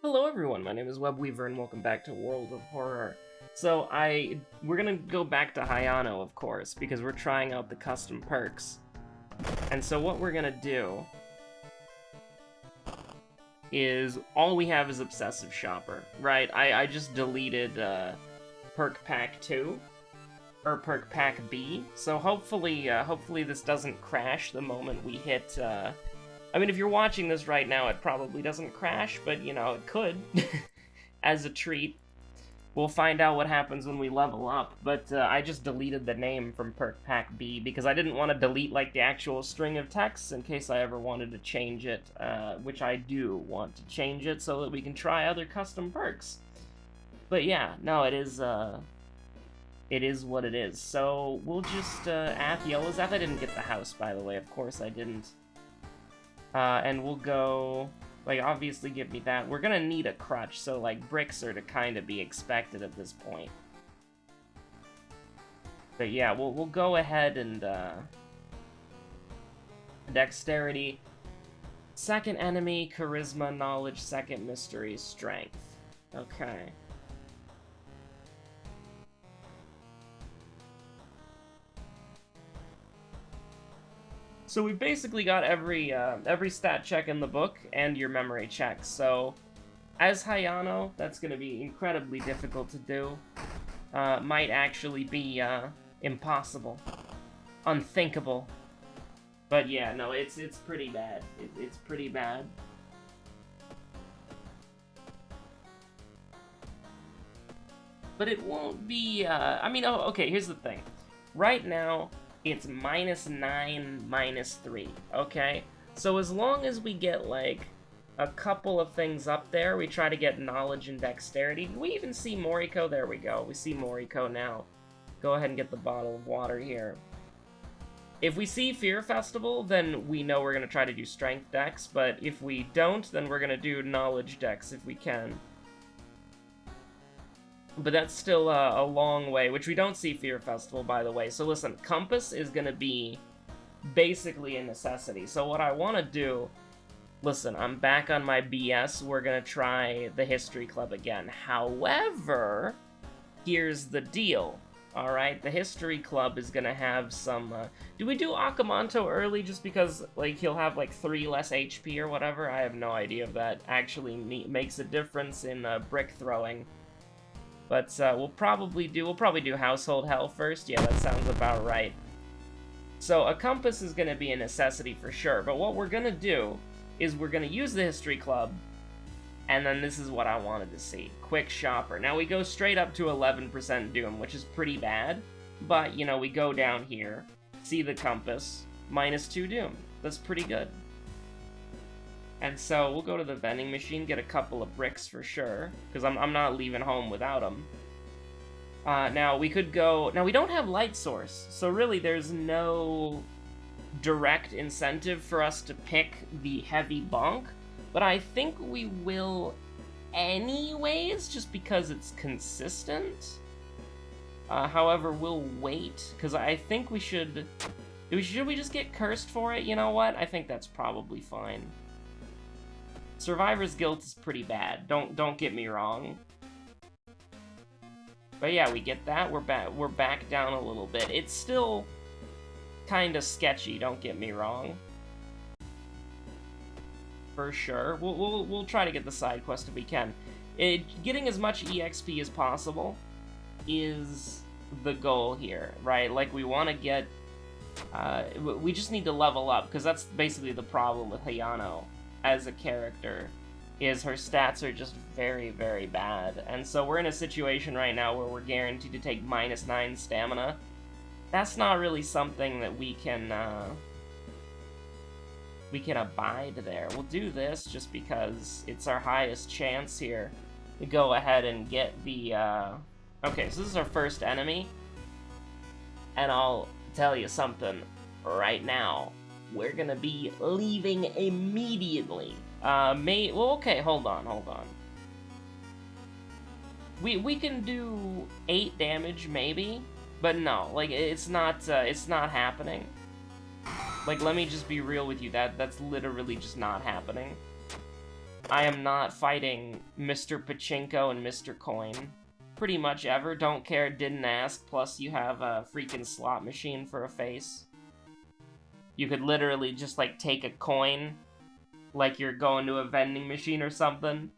Hello everyone, my name is Webweaver and welcome back to World of Horror. We're gonna go back to Hayano, of course, because we're trying out the custom perks. And so what we're gonna do is, all we have is Obsessive Shopper, right? I just deleted Perk Pack 2, or Perk Pack B, so hopefully this doesn't crash the moment we hit, I mean, if you're watching this right now, it probably doesn't crash, but, you know, it could, as a treat. We'll find out what happens when we level up, but I just deleted the name from Perk Pack B, because I didn't want to delete, like, the actual string of text in case I ever wanted to change it, which I do want to change it so that we can try other custom perks. But yeah, no, it is what it is. So, we'll just, Athieola's I didn't get the house, by the way, of course I didn't. And we'll go, like, obviously give me that. We're gonna need a crutch, so, like, bricks are to kind of be expected at this point. But yeah, we'll go ahead and, dexterity. Second enemy, charisma, knowledge, second mystery, strength. Okay. So we've basically got every stat check in the book and your memory checks. So as Hayano, that's going to be incredibly difficult to do. Might actually be impossible, unthinkable. But yeah, no, it's pretty bad. It's pretty bad. But it won't be. I mean, oh, okay. Here's the thing. Right now, it's -9, -3, okay? So as long as we get, like, a couple of things up there, we try to get knowledge and dexterity. Do we even see Moriko? There we go. We see Moriko now. Go ahead and get the bottle of water here. If we see Fear Festival, then we know we're going to try to do Strength Dex, but if we don't, then we're going to do Knowledge Dex if we can. But that's still a long way, which we don't see Fear Festival, by the way. So listen, Compass is going to be basically a necessity. So what I want to do, listen, I'm back on my BS. We're going to try the History Club again. However, here's the deal. All right, the History Club is going to have some... do we do Akamanto early just because, like, he'll have, like, 3 less HP or whatever? I have no idea if that actually makes a difference in brick throwing. But we'll probably do Household Hell first. Yeah, that sounds about right. So a compass is going to be a necessity for sure. But what we're going to do is we're going to use the History Club. And then this is what I wanted to see. Quick Shopper. Now we go straight up to 11% Doom, which is pretty bad. But, you know, we go down here, see the compass, -2 Doom. That's pretty good. And so we'll go to the vending machine, get a couple of bricks for sure, because I'm not leaving home without them. Now we could go... Now we don't have light source, so really there's no direct incentive for us to pick the heavy bonk, but I think we will anyways, just because it's consistent. However, we'll wait, because I think we should... Should we just get cursed for it? You know what? I think that's probably fine. Survivor's Guilt is pretty bad. Don't get me wrong. But yeah, we get that. We're back down a little bit. It's still kind of sketchy. Don't get me wrong. For sure, we'll try to get the side quest if we can. Getting as much EXP as possible is the goal here, right? Like we want to get. We just need to level up because that's basically the problem with Hayano as a character, is her stats are just very, very bad. And so we're in a situation right now where we're guaranteed to take -9 stamina. That's not really something that we can abide there. We'll do this just because it's our highest chance here to go ahead and get the, Okay, so this is our first enemy. And I'll tell you something right now. We're gonna be leaving immediately. Well, okay, hold on. We can do 8 damage, maybe, but no, like, it's not happening. Like, let me just be real with you, that's literally just not happening. I am not fighting Mr. Pachinko and Mr. Coin. Pretty much ever. Don't care, didn't ask. Plus, you have a freaking slot machine for a face. You could literally just, like, take a coin, like you're going to a vending machine or something.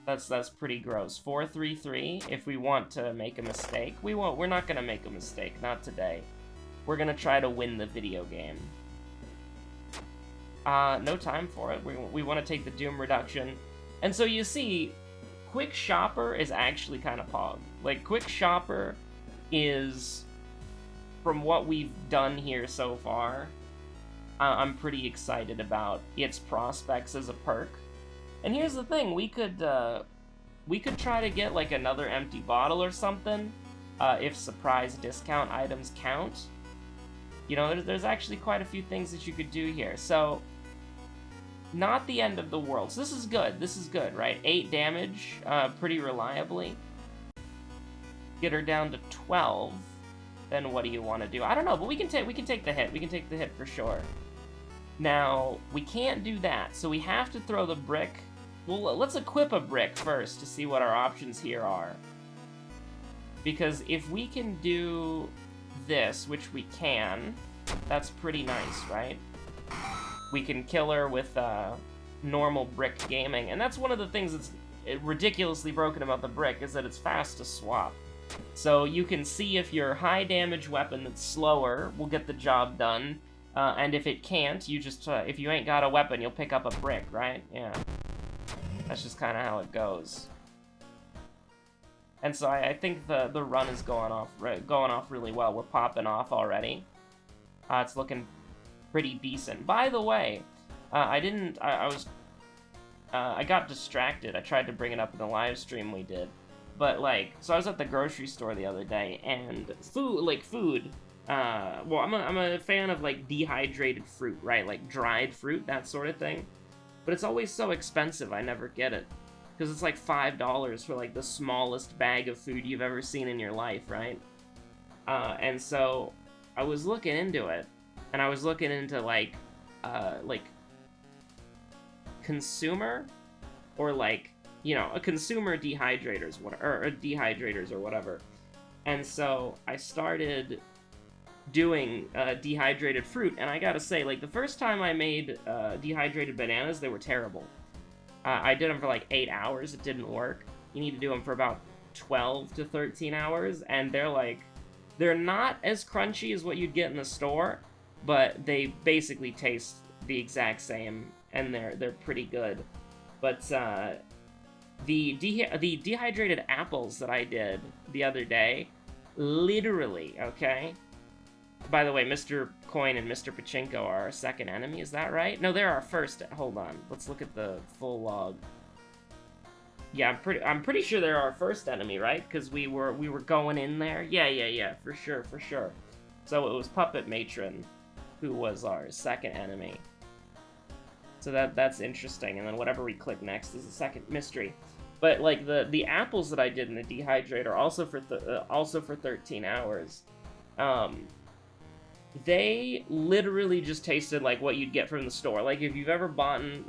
That's pretty gross. 4-3-3. If we want to make a mistake, we won't. We're not gonna make a mistake. Not today. We're gonna try to win the video game. No time for it. We want to take the Doom reduction. And so you see, Quick Shopper is actually kind of pog. Like, Quick Shopper is, from what we've done here so far, I'm pretty excited about its prospects as a perk. And here's the thing, we could try to get, like, another empty bottle or something, if surprise discount items count. You know, there's actually quite a few things that you could do here. So, not the end of the world. So this is good, right? 8 damage, pretty reliably. Get her down to 12. Then what do you want to do? I don't know, but we can take the hit. We can take the hit for sure. Now, we can't do that, so we have to throw the brick. Well, let's equip a brick first to see what our options here are. Because if we can do this, which we can, that's pretty nice, right? We can kill her with normal brick gaming, and that's one of the things that's ridiculously broken about the brick, is that it's fast to swap. So you can see if your high damage weapon that's slower will get the job done, and if it can't, you just, if you ain't got a weapon, you'll pick up a brick, right? Yeah. That's just kind of how it goes. And so I think the run is going off really well. We're popping off already. It's looking pretty decent. By the way, I got distracted. I tried to bring it up in the live stream we did. But, like, so I was at the grocery store the other day, and food, well, I'm a fan of, like, dehydrated fruit, right? Like, dried fruit, that sort of thing. But it's always so expensive, I never get it. Because it's like $5 for, like, the smallest bag of food you've ever seen in your life, right? And so I was looking into it, and I was looking into, like consumer, or, like, you know, a consumer dehydrators, or dehydrators or whatever. And so I started doing dehydrated fruit, and I gotta say, like, the first time I made dehydrated bananas, they were terrible. I did them for like 8 hours. It didn't work. You need to do them for about 12 to 13 hours, and they're not as crunchy as what you'd get in the store, but they basically taste the exact same, and they're pretty good. But the dehydrated apples that I did the other day, literally, okay? By the way, Mr. Coin and Mr. Pachinko are our second enemy, is that right? No, they're our first. Hold on, let's look at the full log. Yeah, I'm pretty sure they're our first enemy, right? Because we were going in there. Yeah, for sure. So it was Puppet Matron who was our second enemy. So that's interesting. And then whatever we click next is the second mystery. But like the apples that I did in the dehydrator, also for 13 hours, they literally just tasted like what you'd get from the store. Like if you've ever bought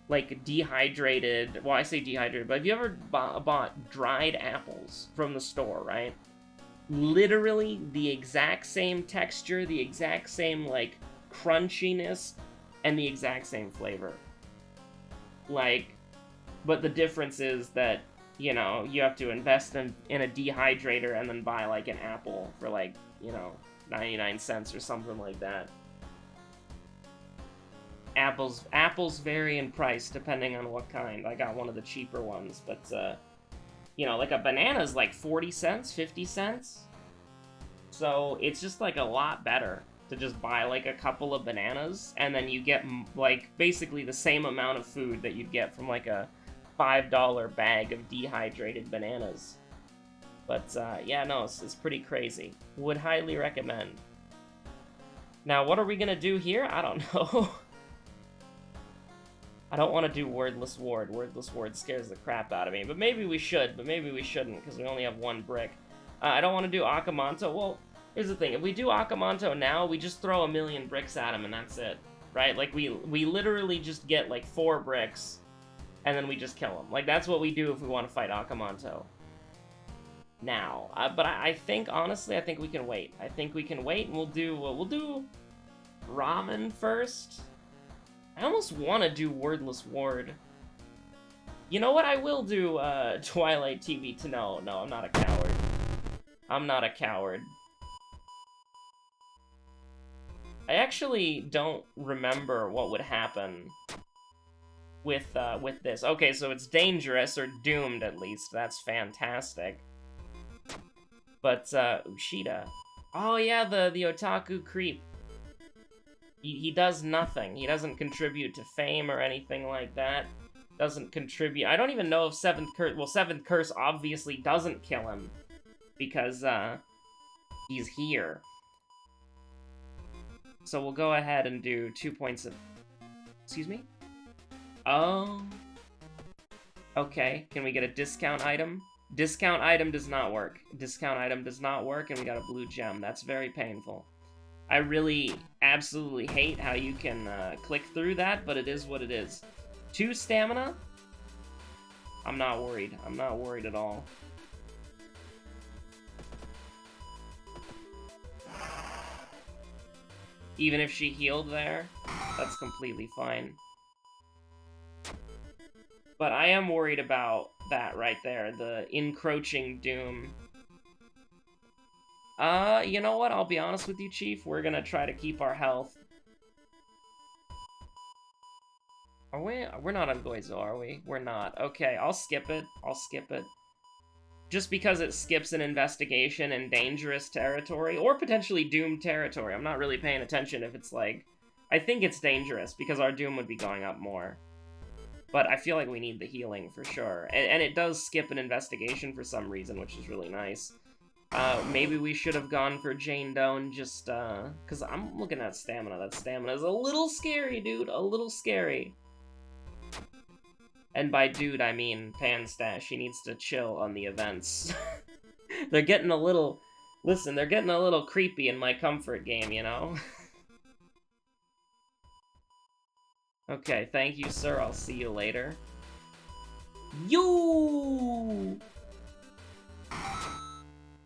like dehydrated, well, I say dehydrated, but if you ever bought dried apples from the store, right? Literally the exact same texture, the exact same like crunchiness, and the exact same flavor. Like, but the difference is that, you know, you have to invest in a dehydrator and then buy like an apple for like, you know, 99 cents or something like that. Apples vary in price depending on what kind. I got one of the cheaper ones, but you know, like a banana's like 40 cents, 50 cents. So it's just like a lot better to just buy like a couple of bananas, and then you get like basically the same amount of food that you'd get from like a $5 bag of dehydrated bananas. But yeah, no, it's pretty crazy. Would highly recommend. Now, what are we gonna do here? I don't know. I don't want to do Wordless Ward. Wordless Ward scares the crap out of me. But maybe we should, but maybe we shouldn't, because we only have one brick. I don't want to do Akamanto. Well, here's the thing. If we do Akamanto now, we just throw 1,000,000 bricks at him, and that's it. right? Like, we literally just get, like, 4 bricks, and then we just kill him. Like, that's what we do if we want to fight Akamanto. Now, but I think, honestly, I think we can wait. I think we can wait, and we'll do Ramen first. I almost want to do Wordless Ward. You know what? I will do Twilight TV to no, I'm not a coward. I'm not a coward. I actually don't remember what would happen with this. Okay, so it's dangerous, or doomed at least. That's fantastic. But, Ushida. Oh yeah, the otaku creep. He does nothing. He doesn't contribute to fame or anything like that. Doesn't contribute. I don't even know if 7th Curse... Well, 7th Curse obviously doesn't kill him. Because, he's here. So we'll go ahead and do 2 points of... Excuse me? Oh. Okay, can we get a discount item? Discount item does not work. Discount item does not work, and we got a blue gem. That's very painful. I really absolutely hate how you can click through that, but it is what it is. 2 stamina? I'm not worried. I'm not worried at all. Even if she healed there, that's completely fine. But I am worried about that right there, the encroaching doom. You know what? I'll be honest with you, Chief. We're gonna try to keep our health. Are we? We're not on Goizo, are we? We're not. Okay, I'll skip it. I'll skip it. Just because it skips an investigation in dangerous territory, or potentially doomed territory. I'm not really paying attention if it's like... I think it's dangerous, because our doom would be going up more. But I feel like we need the healing, for sure. And it does skip an investigation for some reason, which is really nice. Maybe we should have gone for Jane Doe and just, because I'm looking at stamina. That stamina is a little scary, dude. A little scary. And by dude, I mean Panstash. He needs to chill on the events. They're getting a little... Listen, they're getting a little creepy in my comfort game, you know? Okay, thank you, sir. I'll see you later. Yo!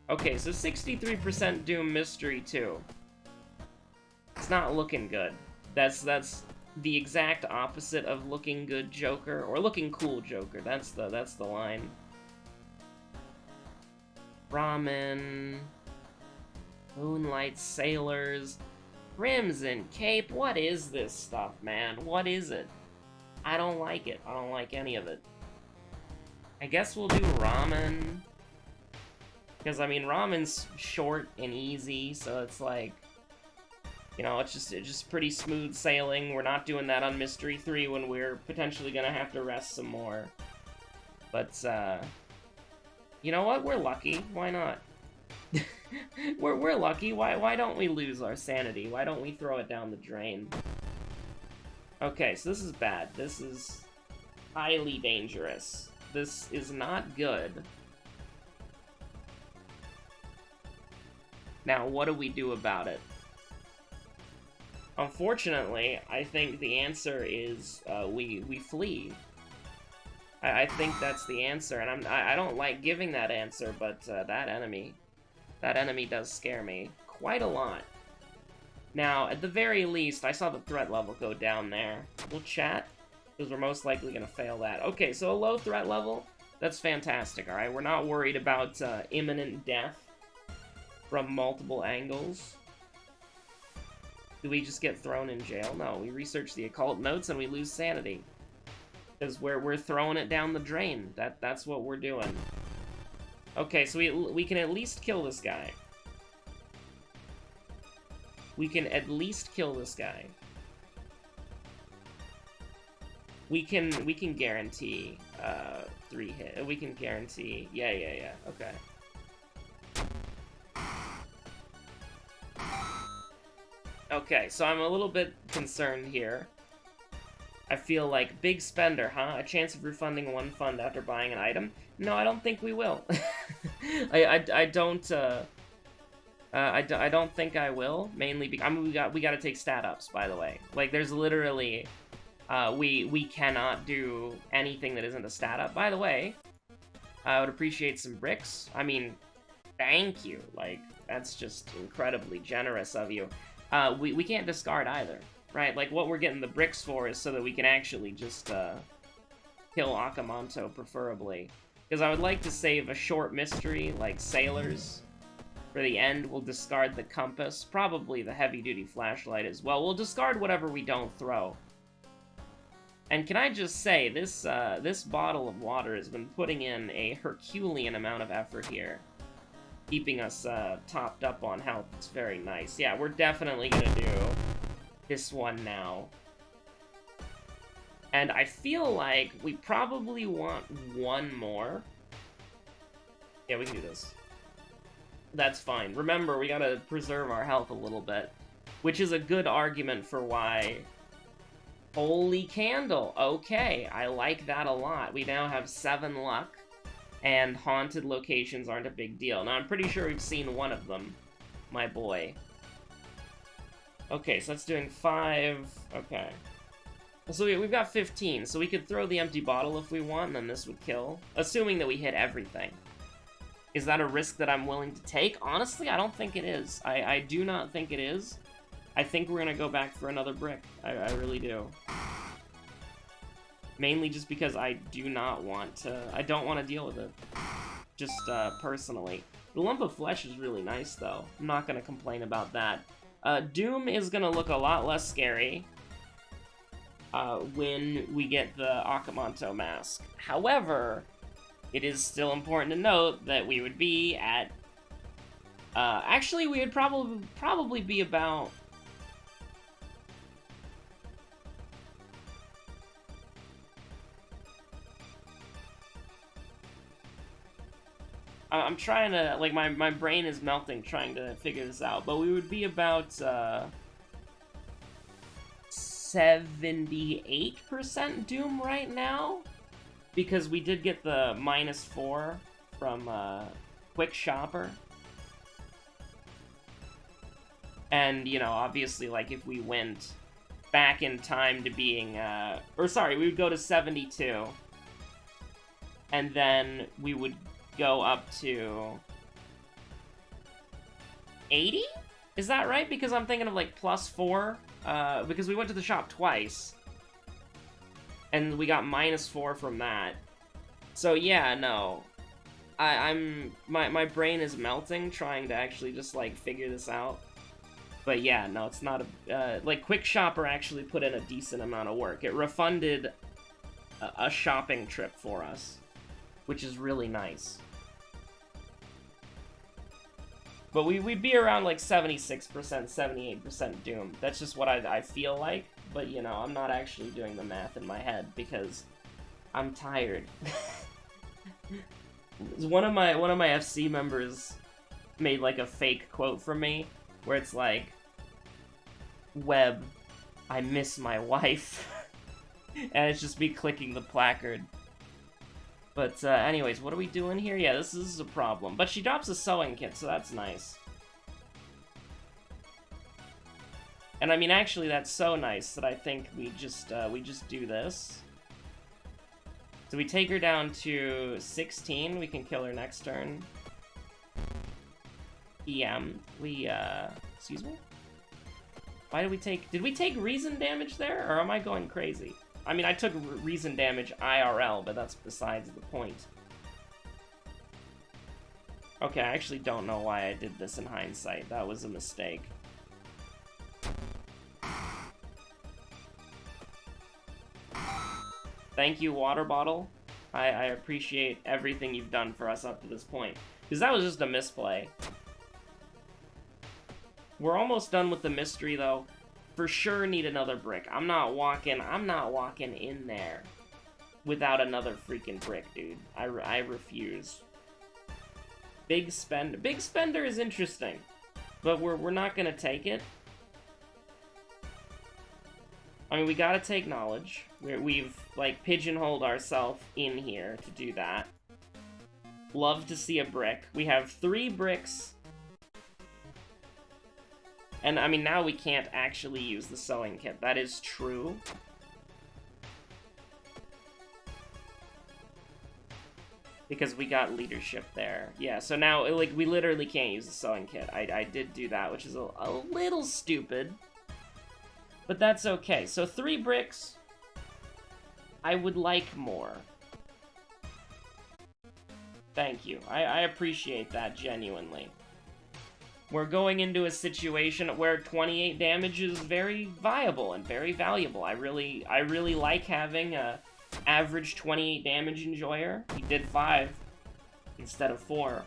Okay, so 63% Doom Mystery 2. It's not looking good. That's the exact opposite of looking good Joker, or looking cool Joker. That's the line. Ramen, Moonlight Sailors, Crimson Cape. What is this stuff, man? What is it? I don't like it. I don't like any of it. I guess we'll do Ramen. Because, I mean, Ramen's short and easy, so it's like... You know, it's just pretty smooth sailing. We're not doing that on Mystery 3 when we're potentially gonna have to rest some more. But, you know what? We're lucky. Why not? we're lucky. Why don't we lose our sanity? Why don't we throw it down the drain? Okay, so this is bad. This is highly dangerous. This is not good. Now, what do we do about it? Unfortunately, I think the answer is we flee. I think that's the answer, and I don't like giving that answer, but that enemy does scare me quite a lot. Now, at the very least, I saw the threat level go down there. We'll chat, because we're most likely gonna fail that. Okay, so a low threat level, that's fantastic, alright? We're not worried about imminent death from multiple angles. Do we just get thrown in jail? No, we research the occult notes and we lose sanity. Because we're throwing it down the drain. That's what we're doing. Okay, so we can at least kill this guy. We can at least kill this guy. We can guarantee 3 hit. We can guarantee. Yeah. Okay. Okay, so I'm a little bit concerned here. I feel like, big spender, huh? A chance of refunding 1 fund after buying an item? No, I don't think we will. I don't, I don't think I will, mainly because, I mean, we gotta take stat ups, by the way. Like, there's literally, we cannot do anything that isn't a stat up. By the way, I would appreciate some bricks. I mean, thank you. Like, that's just incredibly generous of you. We can't discard either, right? Like, what we're getting the bricks for is so that we can actually just, kill Akamanto, preferably. Because I would like to save a short mystery, like Sailors. For the end, we'll discard the compass, probably the heavy-duty flashlight as well. We'll discard whatever we don't throw. And can I just say, this bottle of water has been putting in a Herculean amount of effort here. Keeping us topped up on health. It's very nice. Yeah, we're definitely gonna do this one now. And I feel like we probably want one more. Yeah, we can do this. That's fine. Remember, we gotta preserve our health a little bit. Which is a good argument for why... Holy candle! Okay, I like that a lot. We now have 7 luck. And haunted locations aren't a big deal. Now, I'm pretty sure we've seen one of them. My boy. Okay, so that's doing 5... Okay. So we've got 15, so we could throw the empty bottle if we want, and then this would kill. Assuming that we hit everything. Is that a risk that I'm willing to take? Honestly, I don't think it is. I do not think it is. I think we're gonna go back for another brick. I really do. Mainly just because I do not want to... I don't want to deal with it. Just, personally. The lump of flesh is really nice, though. I'm not gonna complain about that. Doom is gonna look a lot less scary when we get the Akamanto mask. However, it is still important to note that we would be at... actually, we would probably be about... I'm trying to, like, my brain is melting trying to figure this out, but we would be about, 78% Doom right now, because we did get the -4 from, Quick Shopper. And, you know, obviously, like, if we went back in time to being, or sorry, we would go to 72, and then we would go up to 80? Is that right? Because I'm thinking of like +4, because we went to the shop twice, and we got -4 from that. So yeah, no, my brain is melting trying to actually just like figure this out. But yeah, no, it's not a like Quick Shopper actually put in a decent amount of work. It refunded a shopping trip for us, which is really nice. But we'd be around like 76%, 78% Doom. That's just what I feel like. But, you know, I'm not actually doing the math in my head because I'm tired. One of my FC members made like a fake quote from me where it's like, Web, I miss my wife. And it's just me clicking the placard. But, anyways, what are we doing here? Yeah, this is a problem. But she drops a sewing kit, so that's nice. And I mean, actually, that's so nice that I think we just do this. So we take her down to 16. We can kill her next turn. Excuse me? Why did we take... Did we take reason damage there, or am I going crazy? I mean, I took reason damage IRL, but that's besides the point. Okay, I actually don't know why I did this in hindsight. That was a mistake. Thank you, water bottle. I appreciate everything you've done for us up to this point. Because that was just a misplay. We're almost done with the mystery, though. For sure need another brick. I'm not walking in there without another freaking brick, dude. I refuse. Big Spender is interesting, but we're not gonna take it. I mean, we gotta take knowledge. We've like pigeonholed ourselves in here to do that. Love to see a brick. We have 3 bricks And, I mean, now we can't actually use the sewing kit. That is true. Because we got leadership there. Yeah, so now, like, we literally can't use the sewing kit. I did do that, which is a little stupid. But that's okay. So 3 bricks. I would like more. Thank you. I appreciate that, genuinely. We're going into a situation where 28 damage is very viable and very valuable. I really like having a average 28 damage enjoyer. He did 5 instead of 4.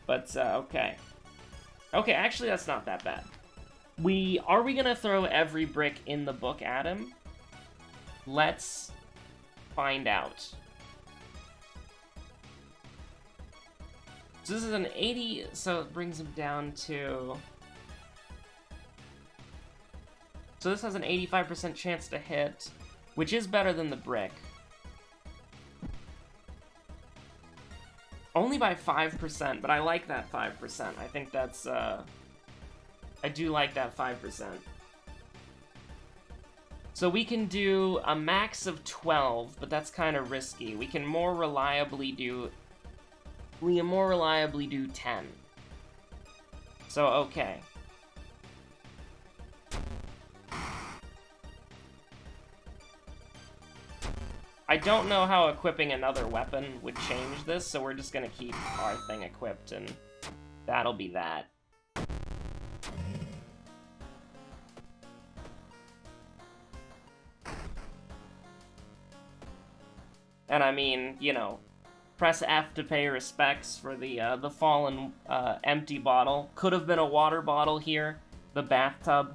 But, okay. Okay, actually, that's not that bad. Are we gonna throw every brick in the book at him? Let's find out. So this is an 80, so it brings him down to... So this has an 85% chance to hit, which is better than the brick. Only by 5%, but I like that 5%. I think that's, I do like that 5%. So we can do a max of 12, but that's kind of risky. We can more reliably do 10. So, okay. I don't know how equipping another weapon would change this, so we're just gonna keep our thing equipped, and that'll be that. And I mean, you know, press F to pay respects for the fallen empty bottle. Could have been a water bottle here. The bathtub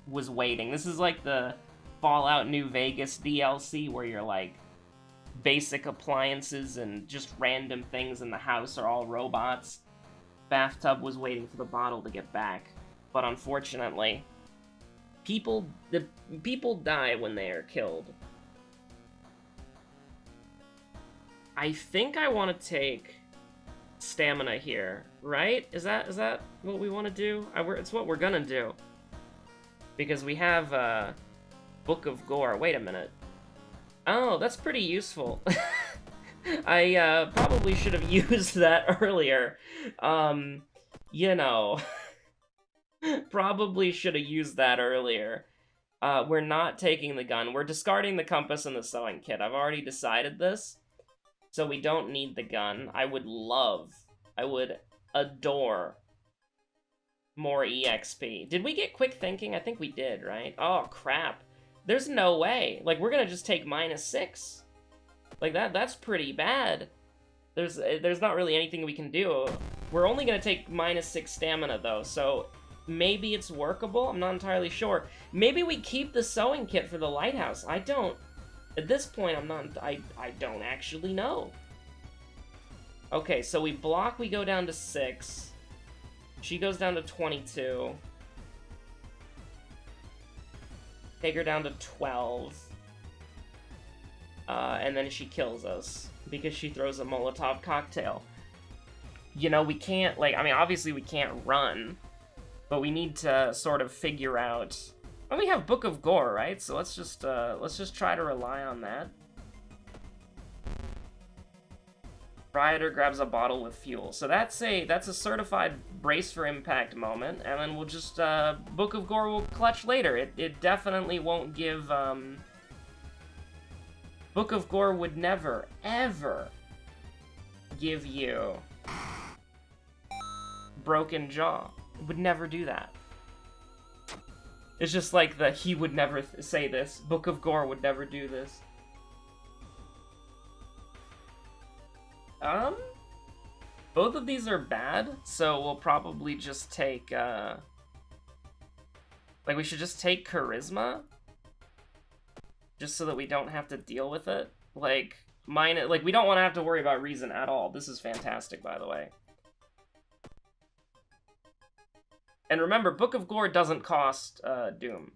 was waiting. This is like the Fallout New Vegas DLC where you're like, basic appliances and just random things in the house are all robots. Bathtub was waiting for the bottle to get back. But unfortunately, people die when they are killed. I think I want to take stamina here, right? Is that what we want to do? It's what we're gonna do. Because we have Book of Gore. Wait a minute. Oh, that's pretty useful. I probably should have used that earlier. You know. Probably should have used that earlier. We're not taking the gun. We're discarding the compass and the sewing kit. I've already decided this. So we don't need the gun. I would adore more EXP. Did we get quick thinking? I think we did, right? Oh, crap. There's no way. Like, we're gonna just take -6. Like, that's pretty bad. There's not really anything we can do. We're only gonna take -6 stamina, though, so maybe it's workable? I'm not entirely sure. Maybe we keep the sewing kit for the lighthouse. I don't... At this point, I don't actually know. Okay, so we block, we go down to 6. She goes down to 22. Take her down to 12. And then she kills us because she throws a Molotov cocktail. You know, we can't, like, I mean, obviously we can't run, but we need to sort of figure out... Well, we have Book of Gore, right? So let's just try to rely on that. Rioter grabs a bottle with fuel. So that's a certified brace for impact moment, and then we'll just, Book of Gore will clutch later. It definitely won't give, Book of Gore would never, ever give you broken jaw. It would never do that. It's just like he would never say this. Book of Gore would never do this. Both of these are bad, so we'll probably just take, like, we should just take Charisma? Just so that we don't have to deal with it. Like, we don't want to have to worry about Reason at all. This is fantastic, by the way. And remember, Book of Gore doesn't cost, Doom.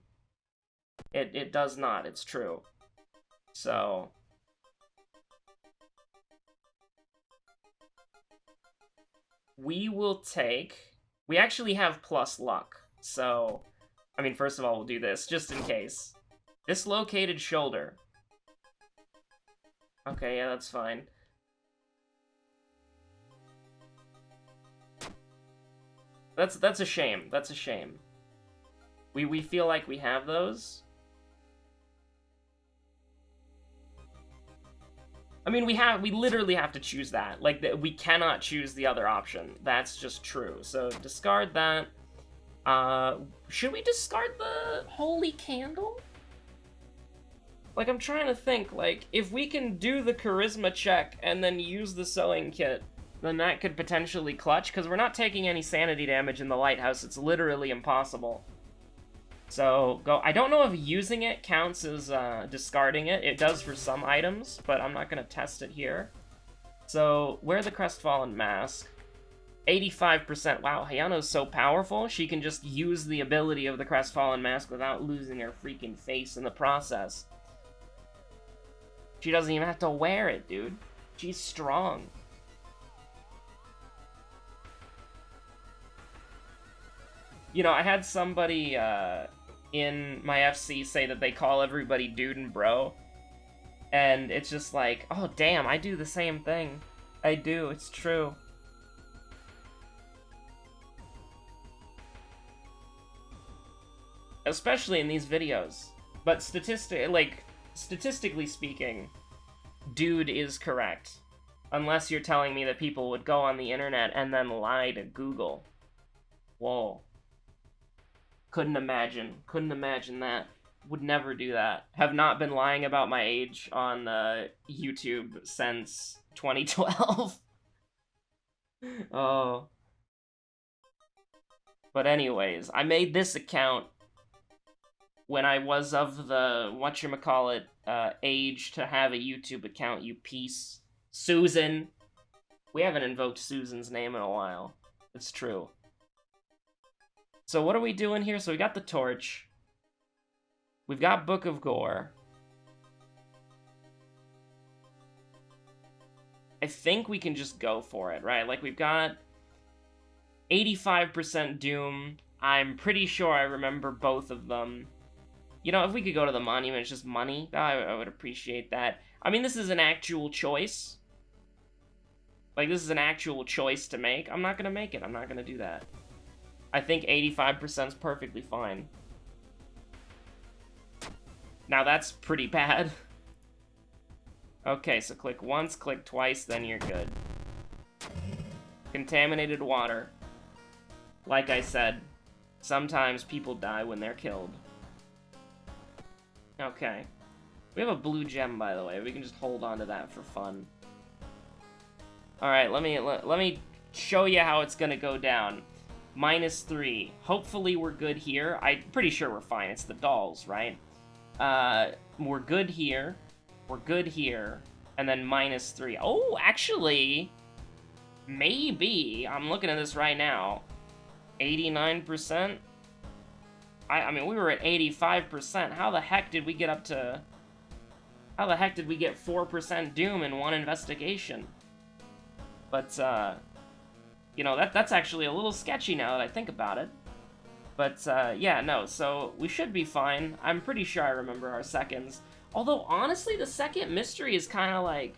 It does not, it's true. So... We will We actually have plus luck, so... I mean, first of all, we'll do this, just in case. Dislocated shoulder. Okay, yeah, that's fine. That's a shame. That's a shame. We feel like we have those. I mean, we literally have to choose that. Like, we cannot choose the other option. That's just true. So, discard that. Should we discard the holy candle? Like, I'm trying to think, like, if we can do the charisma check and then use the sewing kit, then that could potentially clutch, because we're not taking any sanity damage in the lighthouse. It's literally impossible. So, go. I don't know if using it counts as discarding it. It does for some items, but I'm not going to test it here. So, wear the Crestfallen Mask. 85%. Wow, Hayano's so powerful, she can just use the ability of the Crestfallen Mask without losing her freaking face in the process. She doesn't even have to wear it, dude. She's strong. You know, I had somebody in my FC say that they call everybody dude and bro. And it's just like, oh damn, I do the same thing. I do, it's true. Especially in these videos. But statistically speaking, dude is correct. Unless you're telling me that people would go on the internet and then lie to Google. Whoa. Couldn't imagine that. Would never do that. Have not been lying about my age on YouTube since 2012. Oh. But anyways, I made this account when I was of the, whatchamacallit, age to have a YouTube account, you piece. Susan. We haven't invoked Susan's name in a while. It's true. So what are we doing here? So we got the torch. We've got Book of Gore. I think we can just go for it, right? Like, we've got 85% Doom. I'm pretty sure I remember both of them. You know, if we could go to the monument, it's just money. I would appreciate that. I mean, this is an actual choice. Like, this is an actual choice to make. I'm not gonna make it. I'm not gonna do that. I think 85% is perfectly fine. Now that's pretty bad. Okay, so click once, click twice, then you're good. Contaminated water. Like I said, sometimes people die when they're killed. Okay. We have a blue gem, by the way. We can just hold on to that for fun. Alright, let me show you how it's gonna go down. -3. Hopefully we're good here. I'm pretty sure we're fine. It's the dolls, right? We're good here. We're good here. And then -3. Oh, actually, maybe. I'm looking at this right now. 89%? I mean, we were at 85%. How the heck did we get up to... How the heck did we get 4% Doom in one investigation? But, you know, that's actually a little sketchy now that I think about it. But, yeah, no, so we should be fine. I'm pretty sure I remember our seconds. Although, honestly, the second mystery is kind of like...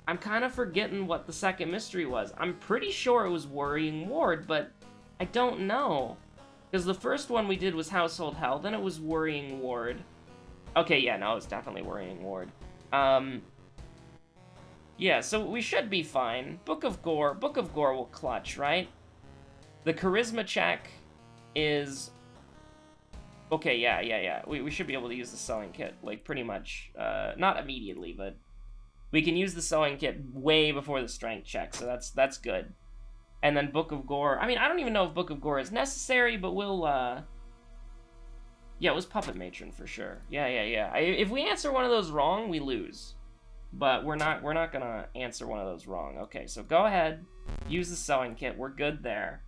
I'm kind of forgetting what the second mystery was. I'm pretty sure it was Worrying Ward, but I don't know. Because the first one we did was Household Hell, then it was Worrying Ward. Okay, yeah, no, it's definitely Worrying Ward. Yeah, so we should be fine. Book of Gore will clutch, right? The charisma check is... Okay, yeah. We should be able to use the sewing kit, like, pretty much. Not immediately, but... We can use the sewing kit way before the strength check, so that's good. And then Book of Gore... I mean, I don't even know if Book of Gore is necessary, but we'll, Yeah, it was Puppet Matron for sure. Yeah. If we answer one of those wrong, we lose. But we're not gonna answer one of those wrong. Okay, so go ahead, use the sewing kit. We're good there.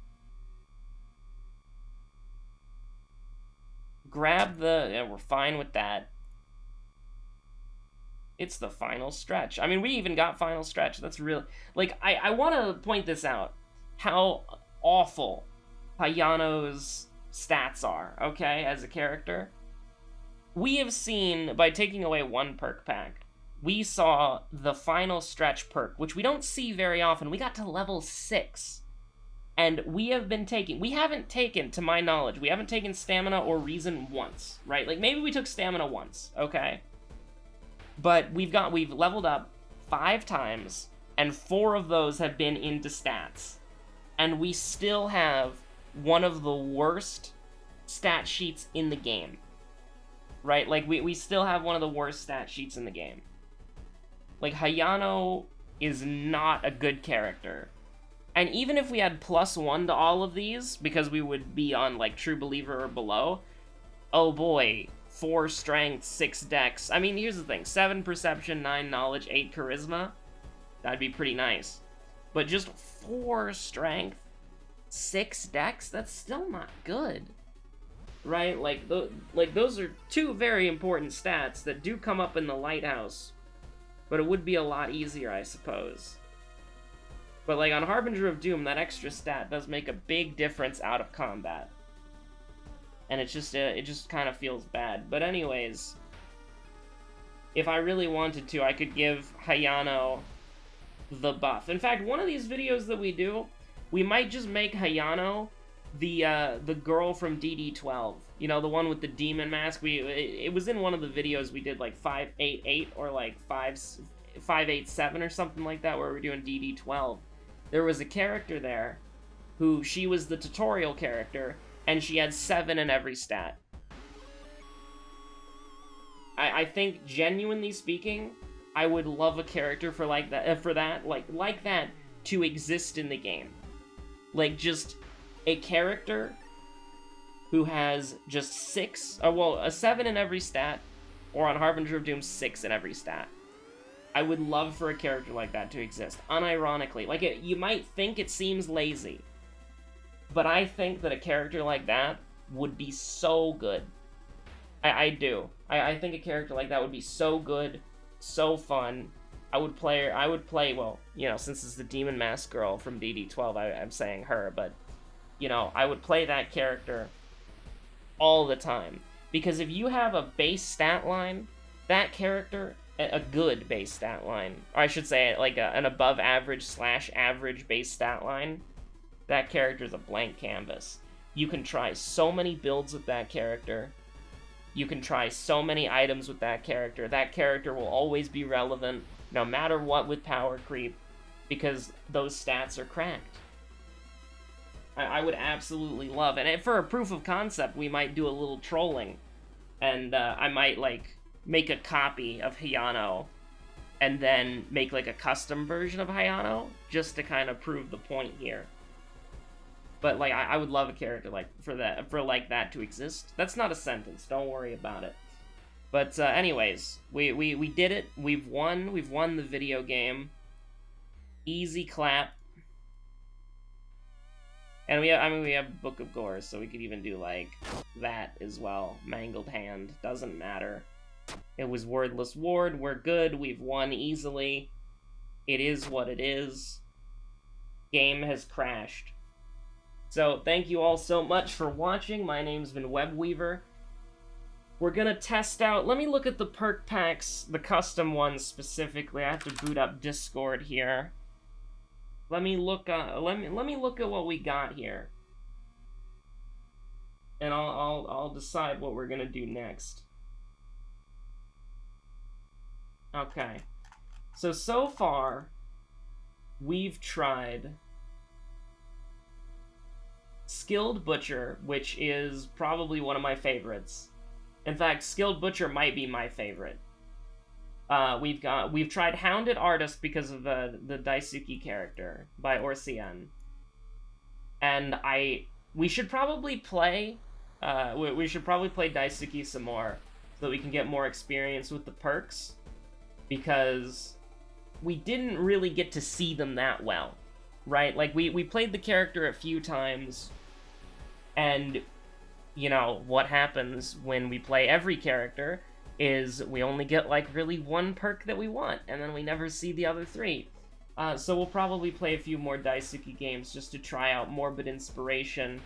Grab the... Yeah, we're fine with that. It's the final stretch. I mean, we even got final stretch. That's real. Like, I want to point this out. How awful Hayano's stats are, okay, as a character. We have seen, by taking away one perk pack, we saw the final stretch perk, which we don't see very often. We got to level 6. And we haven't taken, to my knowledge, we haven't taken stamina or reason once, right? Like, maybe we took stamina once, okay? But we've leveled up 5 times, and 4 of those have been into stats. And we still have one of the worst stat sheets in the game. Right? Like, we still have one of the worst stat sheets in the game. Like, Hayano is not a good character. And even if we had +1 to all of these, because we would be on, like, True Believer or below, oh boy, 4 strength, 6 dex. I mean, here's the thing, 7 perception, 9 knowledge, 8 charisma. That'd be pretty nice. But just 4 strength, 6 dex, that's still not good. Right? Like those are 2 very important stats that do come up in the Lighthouse. But it would be a lot easier, I suppose. But, like, on Harbinger of Doom, that extra stat does make a big difference out of combat. And it just kind of feels bad. But anyways, if I really wanted to, I could give Hayano the buff. In fact, one of these videos that we do, we might just make Hayano the girl from DD12. You know, the one with the demon mask. It was in one of the videos we did, like 588 or like 587 or something like that, where we're doing DD12. There was a character there who, she was the tutorial character, and she had 7 in every stat. I think, genuinely speaking, I would love a character for like that to exist in the game. Like, just a character who has just 6, a 7 in every stat, or on Harbinger of Doom, 6 in every stat. I would love for a character like that to exist, unironically. Like, you might think it seems lazy, but I think that a character like that would be so good. I do. I think a character like that would be so good, so fun. I would play, well, you know, since it's the Demon Mask girl from DD12, I'm saying her, but, you know, I would play that character all the time. Because if you have a base stat line, that character, a good base stat line, or I should say, like, an above average / average base stat line, that character's a blank canvas. You can try so many builds with that character. You can try so many items with that character. That character will always be relevant, no matter what, with power creep, because those stats are cracked. I would absolutely love it. And for a proof of concept, we might do a little trolling. And I might, like, make a copy of Hayano, and then make, like, a custom version of Hayano, just to kind of prove the point here. But, like, I would love a character for that to exist. That's not a sentence. Don't worry about it. But anyways, we did it. We've won. We've won the video game. Easy clap. And we have Book of Gore, so we could even do like that as well. Mangled Hand, doesn't matter. It was Wordless Ward. We're good. We've won easily. It is what it is. Game has crashed. So, thank you all so much for watching. My name's been Webweaver. We're gonna test out... Let me look at the perk packs, the custom ones specifically. I have to boot up Discord here. Let me look at what we got here. And I'll decide what we're gonna do next. Okay. So far, we've tried Skilled Butcher, which is probably one of my favorites. In fact, Skilled Butcher might be my favorite. We've tried Hounded Artist because of the Daisuke character by Orsian. And we should probably play Daisuke some more so that we can get more experience with the perks, because we didn't really get to see them that well. Right? Like, we played the character a few times, and, you know, what happens when we play every character is we only get, like, really one perk that we want, and then we never see the other 3. So we'll probably play a few more Daisuke games just to try out Morbid Inspiration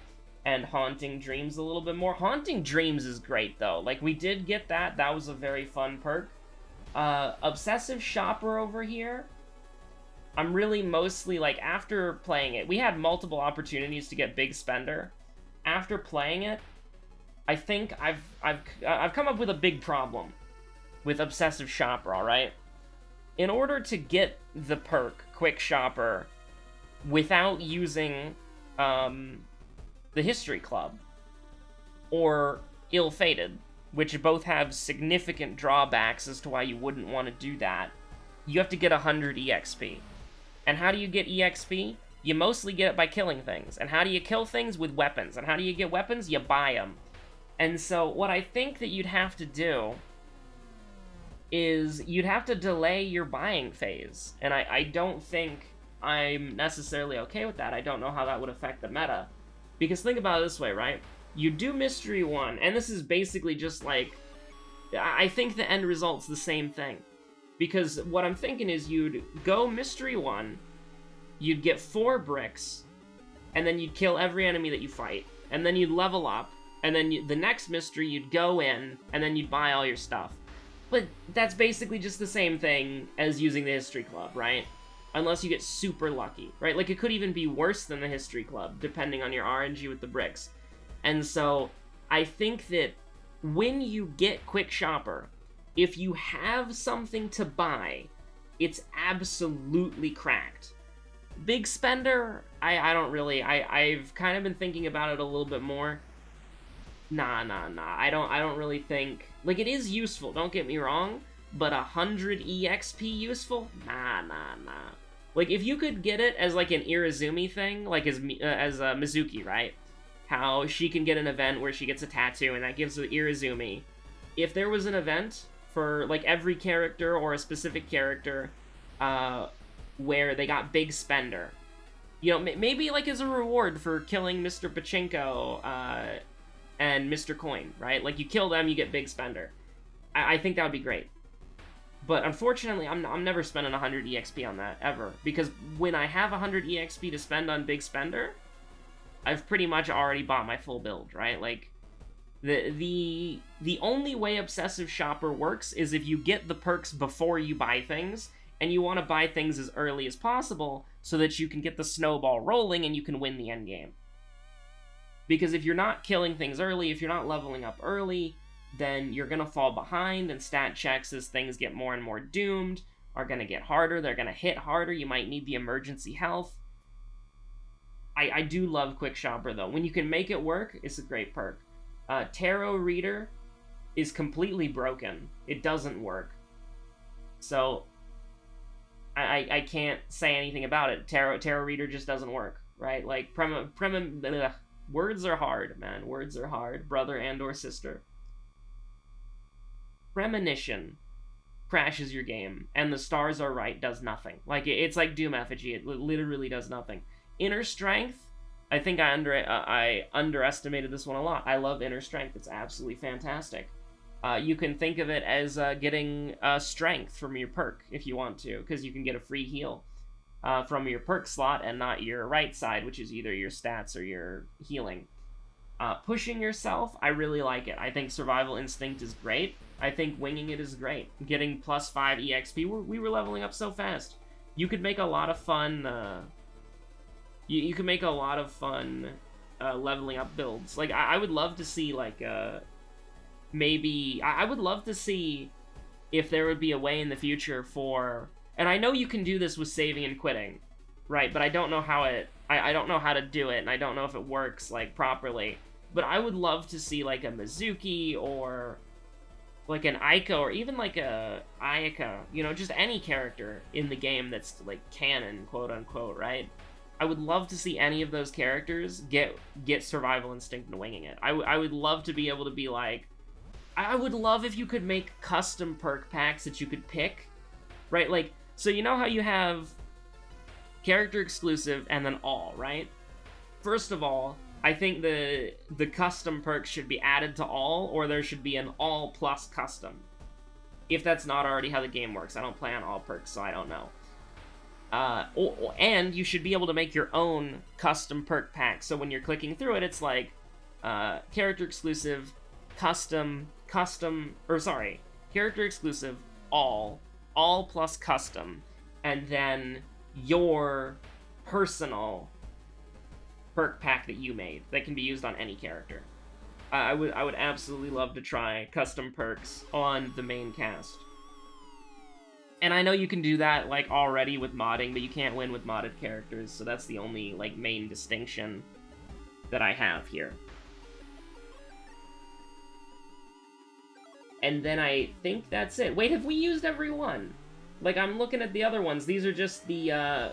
and Haunting Dreams a little bit more. Haunting Dreams is great, though. Like, we did get that. That was a very fun perk. Obsessive Shopper over here, I'm really mostly, like, after playing it, we had multiple opportunities to get Big Spender. After playing it, I think I've come up with a big problem with Obsessive Shopper, alright? In order to get the perk, Quick Shopper, without using, the History Club, or Ill-Fated, which both have significant drawbacks as to why you wouldn't want to do that, you have to get 100 EXP. And how do you get EXP? You mostly get it by killing things. And how do you kill things? With weapons. And how do you get weapons? You buy them. And so what I think that you'd have to do is you'd have to delay your buying phase. And I don't think I'm necessarily okay with that. I don't know how that would affect the meta. Because think about it this way, right? You do Mystery 1, and this is basically just like... I think the end result's the same thing. Because what I'm thinking is you'd go Mystery 1, you'd get 4 bricks, and then you'd kill every enemy that you fight. And then you'd level up, and then the next mystery you'd go in, and then you'd buy all your stuff. But that's basically just the same thing as using the History Club, right? Unless you get super lucky, right? Like, it could even be worse than the History Club, depending on your RNG with the bricks. And so, I think that when you get Quick Shopper, if you have something to buy, it's absolutely cracked. Big Spender, I don't really, I've kind of been thinking about it a little bit more. Nah. I don't really think, like, it is useful, don't get me wrong, but 100 EXP useful? Nah. Like, if you could get it as, like, an Irizumi thing, like as Mizuki, right? How she can get an event where she gets a tattoo, and that gives her Irizumi. If there was an event for, like, every character or a specific character, where they got Big Spender, you know, maybe, like, as a reward for killing Mr. Pachinko, and Mr. Coin, right? Like, you kill them, you get Big Spender. I think that would be great. But unfortunately, I'm never spending 100 EXP on that, ever. Because when I have 100 EXP to spend on Big Spender, I've pretty much already bought my full build, right? Like, the only way Obsessive Shopper works is if you get the perks before you buy things, and you want to buy things as early as possible so that you can get the snowball rolling and you can win the endgame. Because if you're not killing things early, if you're not leveling up early, then you're going to fall behind, and stat checks as things get more and more doomed are going to get harder, they're going to hit harder, you might need the emergency health. I do love Quick Shopper, though. When you can make it work, it's a great perk. Tarot Reader is completely broken. It doesn't work. So, I can't say anything about it. Tarot Reader just doesn't work, right? Like, words are hard, man. Words are hard, brother and or sister. Premonition crashes your game, and the stars are right does nothing. Like, it's like Doom Effigy. It literally does nothing. Inner Strength, I think I underestimated this one a lot. I love Inner Strength. It's absolutely fantastic. You can think of it as getting strength from your perk if you want to, because you can get a free heal from your perk slot and not your right side, which is either your stats or your healing. Pushing yourself, I really like it. I think Survival Instinct is great. I think winging it is great. Getting +5 EXP, we were leveling up so fast. You could make a lot of fun, you could make a lot of fun leveling up builds. Like, I would love to see, like, maybe... I would love to see if there would be a way in the future for... And I know you can do this with saving and quitting, right? But I don't know how it... I don't know how to do it, and I don't know if it works, like, properly. But I would love to see, like, a Mizuki, or... like an Aika, or even like a Ayaka, you know, just any character in the game that's, like, canon, quote-unquote, right? I would love to see any of those characters get Survival Instinct and winging it. I would love to be able to be like... I would love if you could make custom perk packs that you could pick, right? Like, so you know how you have character exclusive and then all, right? First of all, I think the custom perks should be added to all, or there should be an all plus custom. If that's not already how the game works. I don't play on all perks, so I don't know. And you should be able to make your own custom perk pack. So when you're clicking through it, it's like, character exclusive, character exclusive, all plus custom, and then your personal perk pack that you made that can be used on any character. I would absolutely love to try custom perks on the main cast. And I know you can do that, like, already with modding, but you can't win with modded characters, so that's the only, like, main distinction that I have here. And then I think that's it. Wait, have we used every one? Like, I'm looking at the other ones. These are just the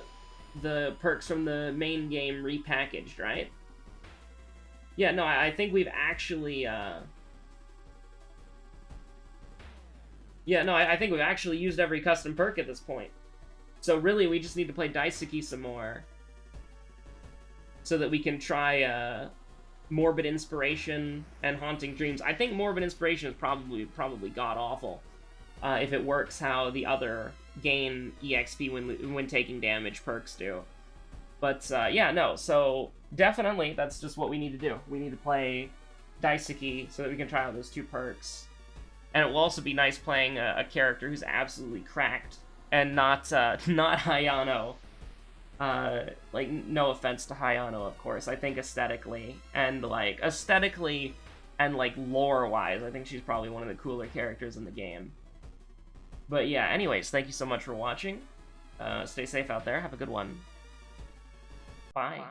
perks from the main game repackaged, right? Yeah, no, I think we've actually, Yeah, no, I think we've actually used every custom perk at this point. So really, we just need to play Daisuke some more, so that we can try, Morbid Inspiration and Haunting Dreams. I think Morbid Inspiration is probably god-awful, if it works how the other gain EXP when taking damage perks do. But, yeah, no, so definitely, that's just what we need to do. We need to play Daisuke so that we can try out those 2 perks. And it will also be nice playing a character who's absolutely cracked, and not Hayano. Like, no offense to Hayano, of course. I think aesthetically and lore-wise, I think she's probably one of the cooler characters in the game. But yeah, anyways, thank you so much for watching. Stay safe out there. Have a good one. Bye.